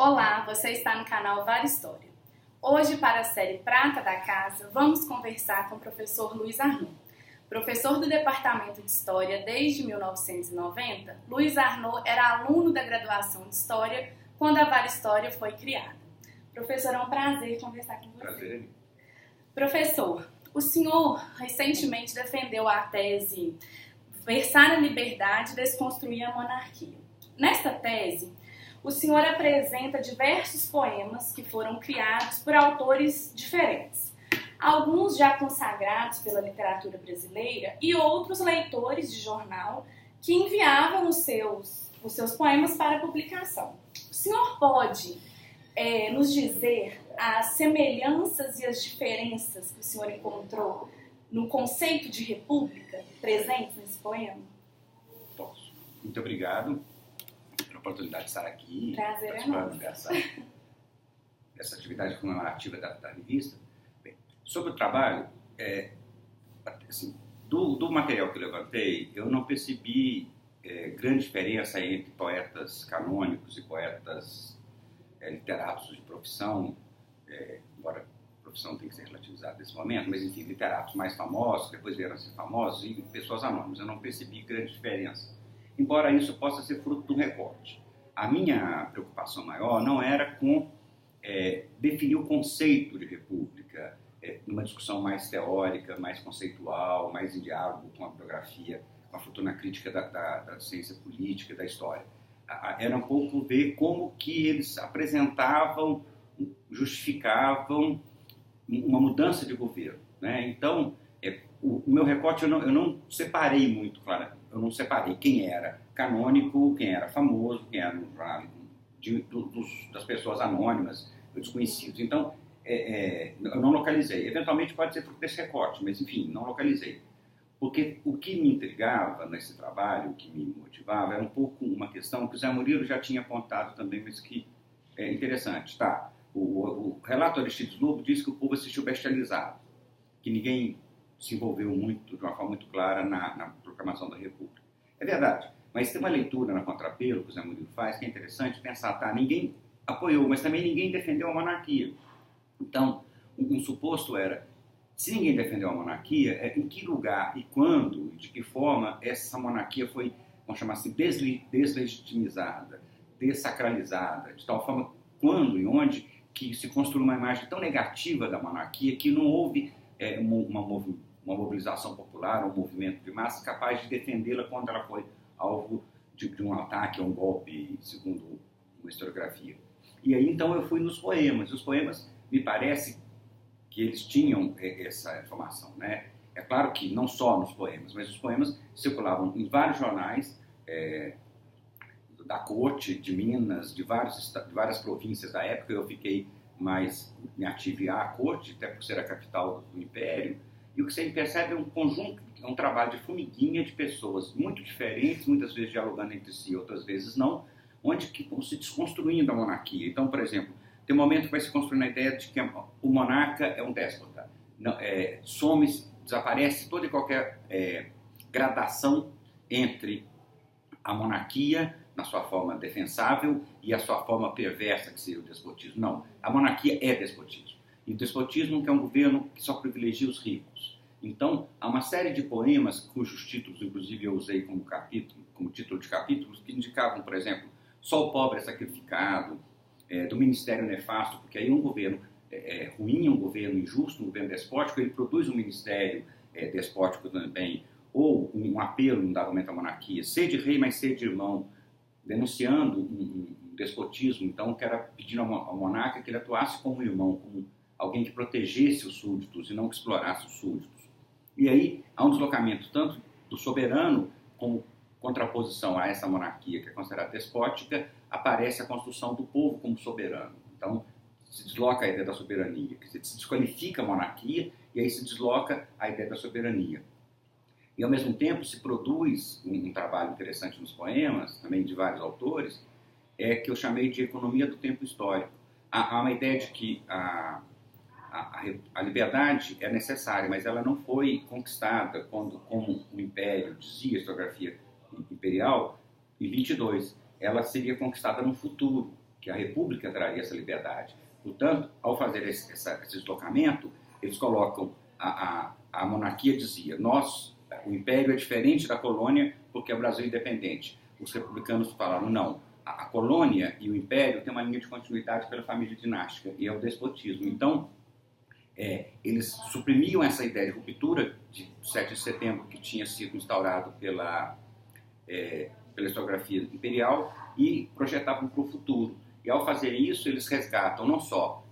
Olá, você está no canal Vara História. Hoje, para a série Prata da Casa, vamos conversar com o professor Luiz Arnaud. Professor do Departamento de História desde 1990, Luiz Arnaud era aluno da graduação de História quando a Vara História foi criada. Professor, é um prazer conversar com você. Prazer. Professor, o senhor recentemente defendeu a tese Versar a Liberdade e Desconstruir a Monarquia. Nesta tese, o senhor apresenta diversos poemas que foram criados por autores diferentes. Alguns já consagrados pela literatura brasileira e outros leitores de jornal que enviavam os seus poemas para publicação. O senhor pode nos dizer as semelhanças e as diferenças que o senhor encontrou no conceito de república presente nesse poema? Posso. Muito obrigado pela oportunidade de estar aqui, Prazer participando dessa atividade comemorativa da revista. Bem, sobre o trabalho, assim, do material que eu levantei, eu não percebi grande diferença entre poetas canônicos e poetas literatos de profissão, embora a profissão tenha que ser relativizada nesse momento, mas enfim, literatos mais famosos, depois vieram a ser famosos, e pessoas anônimas. Eu não percebi grande diferença, embora isso possa ser fruto de um recorte. A minha preocupação maior não era com definir o conceito de república, numa discussão mais teórica, mais conceitual, mais em diálogo com a bibliografia, com a fortuna crítica da ciência política, da história. Era um pouco ver como que eles apresentavam, justificavam uma mudança de governo, né? Então, o meu recorte eu não separei muito, claro, eu não separei quem era canônico, quem era famoso, quem era das pessoas anônimas, desconhecidos. Então, eu não localizei. Eventualmente pode ser fruto desse recorte, mas enfim, não localizei. Porque o que me intrigava nesse trabalho, o que me motivava, era um pouco uma questão que o Zé Murilo já tinha apontado também, mas que é interessante. Tá? O relato do Aristides Lobo diz que o povo assistiu bestializado, que ninguém se envolveu muito, de uma forma muito clara, na proclamação da República. É verdade, mas tem uma leitura na Contrapelo que o Zé Murilo faz, que é interessante pensar, tá? Ninguém apoiou, mas também ninguém defendeu a monarquia. Então, um suposto era, se ninguém defendeu a monarquia, em que lugar e quando, de que forma essa monarquia foi, vamos chamar assim, deslegitimizada, dessacralizada, de tal forma quando e onde que se construiu uma imagem tão negativa da monarquia que não houve uma mobilização popular, um movimento de massa capaz de defendê-la quando ela foi alvo de um ataque, um golpe, segundo uma historiografia. E aí então eu fui nos poemas. Os poemas, me parece que eles tinham essa informação, né? É claro que não só nos poemas, mas os poemas circulavam em vários jornais da corte de Minas, de várias províncias da época. Eu fiquei mais me ative à corte, até por ser a capital do Império. E o que você percebe é um conjunto, é um trabalho de formiguinha de pessoas muito diferentes, muitas vezes dialogando entre si, outras vezes não, onde que vão se desconstruindo a monarquia. Então, por exemplo, tem um momento que vai se construindo a ideia de que o monarca é um déspota. Desaparece toda e qualquer gradação entre a monarquia, na sua forma defensável, e a sua forma perversa, que seria o despotismo. Não, a monarquia é despotismo. E o despotismo é um governo que só privilegia os ricos. Então, há uma série de poemas, cujos títulos, inclusive, eu usei como título de capítulos, que indicavam, por exemplo, só o pobre é sacrificado, do ministério nefasto, porque aí um governo ruim, um governo injusto, um governo despótico, ele produz um ministério despótico também, ou um apelo, um dado momento à monarquia, sede rei, mas sede irmão, denunciando um despotismo, então, que era pedindo ao monarca que ele atuasse como irmão, como alguém que protegesse os súditos e não que explorasse os súditos. E aí há um deslocamento tanto do soberano como contraposição a essa monarquia que é considerada despótica, aparece a construção do povo como soberano. Então, se desloca a ideia da soberania, quer dizer, se desqualifica a monarquia e aí se desloca a ideia da soberania. E, ao mesmo tempo, se produz um trabalho interessante nos poemas, também de vários autores, que eu chamei de economia do tempo histórico. Há uma ideia de que a liberdade é necessária, mas ela não foi conquistada quando, como o Império dizia, a historiografia imperial, em 22. Ela seria conquistada no futuro. que a República traria essa liberdade. Portanto, ao fazer esse deslocamento, eles colocam, a monarquia dizia, o império é diferente da colônia porque o Brasil é independente. Os republicanos falaram, não, a colônia e o império têm uma linha de continuidade pela família dinástica, e é o despotismo. Então, eles suprimiam essa ideia de ruptura de 7 de setembro que tinha sido instaurado pela historiografia imperial e projetavam para o futuro. E ao fazer isso, eles resgatam não só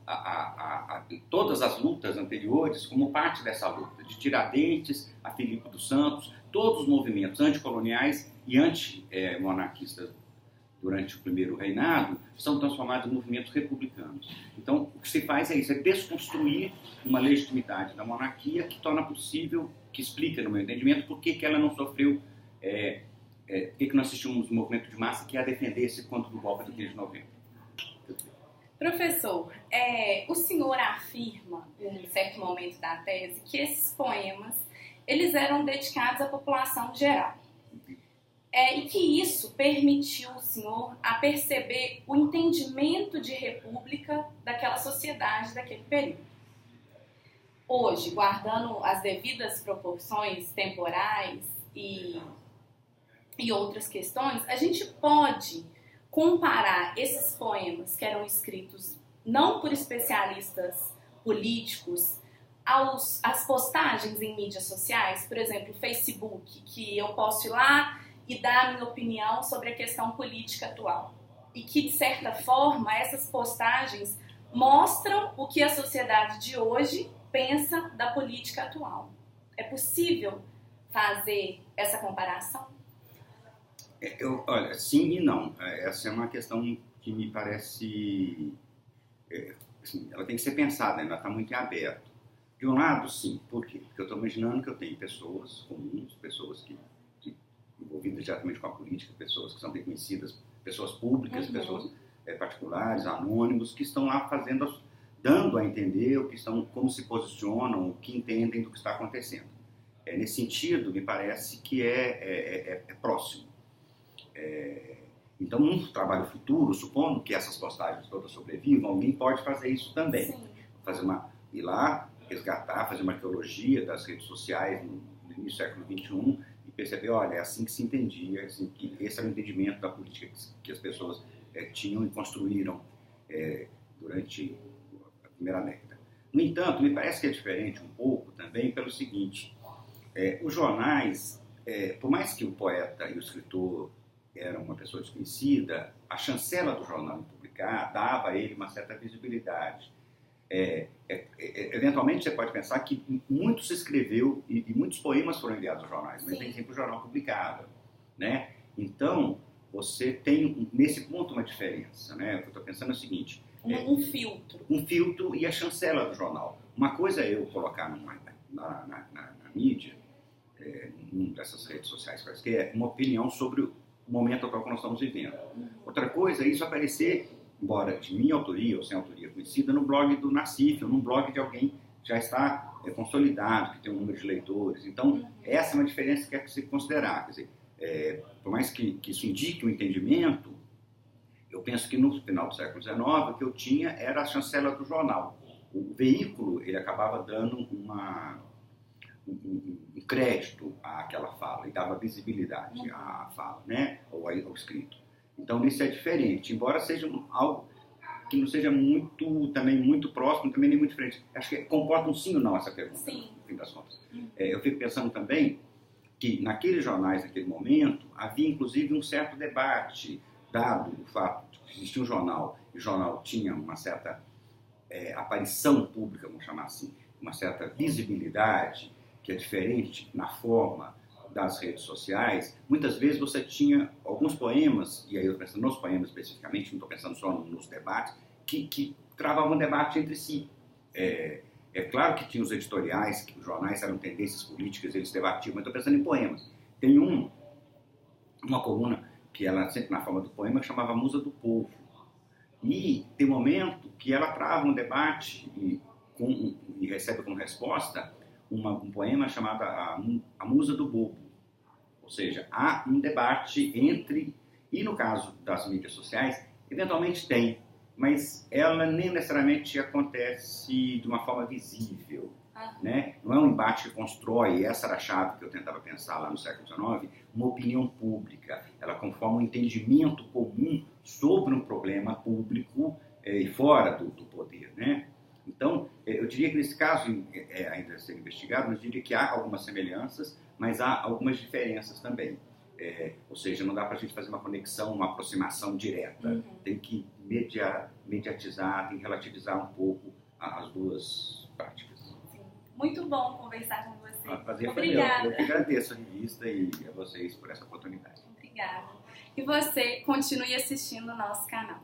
todas as lutas anteriores como parte dessa luta, de Tiradentes a Filipe dos Santos, todos os movimentos anticoloniais e anti-monarquistas durante o primeiro reinado são transformados em movimentos republicanos. Então, o que se faz é isso, é desconstruir uma legitimidade da monarquia que torna possível, que explica, no meu entendimento, por que ela não sofreu, por que não assistimos um movimento de massa que a defendesse contra o golpe do 15 de novembro. Professor, o senhor afirma, em certo momento da tese, que esses poemas eles eram dedicados à população geral. E que isso permitiu o senhor a perceber o entendimento de república daquela sociedade daquele período. Hoje, guardando as devidas proporções temporais e outras questões, a gente pode comparar esses poemas que eram escritos não por especialistas políticos às postagens em mídias sociais, por exemplo, Facebook, que eu posso ir lá e dar a minha opinião sobre a questão política atual. E que, de certa forma, essas postagens mostram o que a sociedade de hoje pensa da política atual. É possível fazer essa comparação? Olha, sim e não. Essa é uma questão que me parece... assim, ela tem que ser pensada, ela está muito em aberto. De um lado, sim. Por quê? Porque eu estou imaginando que eu tenho pessoas comuns, pessoas que envolvidas diretamente com a política, pessoas que são reconhecidas, pessoas públicas, pessoas particulares, anônimos, que estão lá dando a entender como se posicionam, o que entendem do que está acontecendo. Nesse sentido, me parece que é próximo. Então, num trabalho futuro, supondo que essas postagens todas sobrevivam, alguém pode fazer isso também. Sim. Ir lá, resgatar, fazer uma arqueologia das redes sociais no início do século XXI e perceber, olha, é assim que se entendia, assim, que esse era o entendimento da política que as pessoas tinham e construíram durante a primeira década. No entanto, me parece que é diferente um pouco também pelo seguinte, os jornais, por mais que o poeta e o escritor era uma pessoa desconhecida, a chancela do jornal em publicar dava a ele uma certa visibilidade. Eventualmente você pode pensar que muito se escreveu e muitos poemas foram enviados aos jornais, mas nem sempre o jornal publicava, né? Então, você tem nesse ponto uma diferença, né? O que eu estou pensando é o seguinte... Um filtro. Um filtro e a chancela do jornal. Uma coisa é eu colocar na mídia, numa dessas redes sociais quaisquer, uma opinião sobre o momento atual que nós estamos vivendo. Outra coisa é isso aparecer, embora de minha autoria ou sem autoria conhecida, no blog do Nassif, ou num blog de alguém que já está consolidado, que tem um número de leitores. Então, essa é uma diferença que é que se considerar. Quer dizer, por mais que isso indique um entendimento, eu penso que no final do século XIX o que eu tinha era a chancela do jornal. O veículo, ele acabava dando um crédito àquela fala e dava visibilidade à fala, né? Ou ao escrito. Então, isso é diferente, embora seja algo que não seja também muito próximo, também nem muito diferente. Acho que comporta um sim ou não essa pergunta, sim, no fim das contas. Eu fico pensando também que naqueles jornais, naquele momento, havia inclusive um certo debate, dado o fato de que existia um jornal, e o jornal tinha uma certa aparição pública, vamos chamar assim, uma certa visibilidade, que é diferente na forma das redes sociais. Muitas vezes você tinha alguns poemas, e aí eu estou pensando nos poemas especificamente, não estou pensando só nos debates, que travavam um debate entre si. É claro que tinha os editoriais, que os jornais eram tendências políticas, eles debatiam, mas estou pensando em poemas. Tem uma coluna que ela sempre na forma do poema chamava Musa do Povo. E tem um momento que ela trava um debate e recebe como resposta um poema chamado A Musa do Bobo. Ou seja, há um debate entre... E no caso das mídias sociais, Eventualmente tem, mas ela nem necessariamente acontece de uma forma visível. Né? Não é um embate que constrói, essa era a chave que eu tentava pensar lá no século XIX, uma opinião pública. Ela conforma um entendimento comum sobre um problema público e fora do poder. Né? Então, eu diria que nesse caso, ainda a ser investigado, eu diria que há algumas semelhanças, mas há algumas diferenças também. Ou seja, não dá para a gente fazer uma conexão, uma aproximação direta. Tem que mediatizar, tem que relativizar um pouco as duas práticas. Muito bom conversar com você. Obrigada. Eu que agradeço a revista e a vocês por essa oportunidade. Obrigada. E você continue assistindo o nosso canal.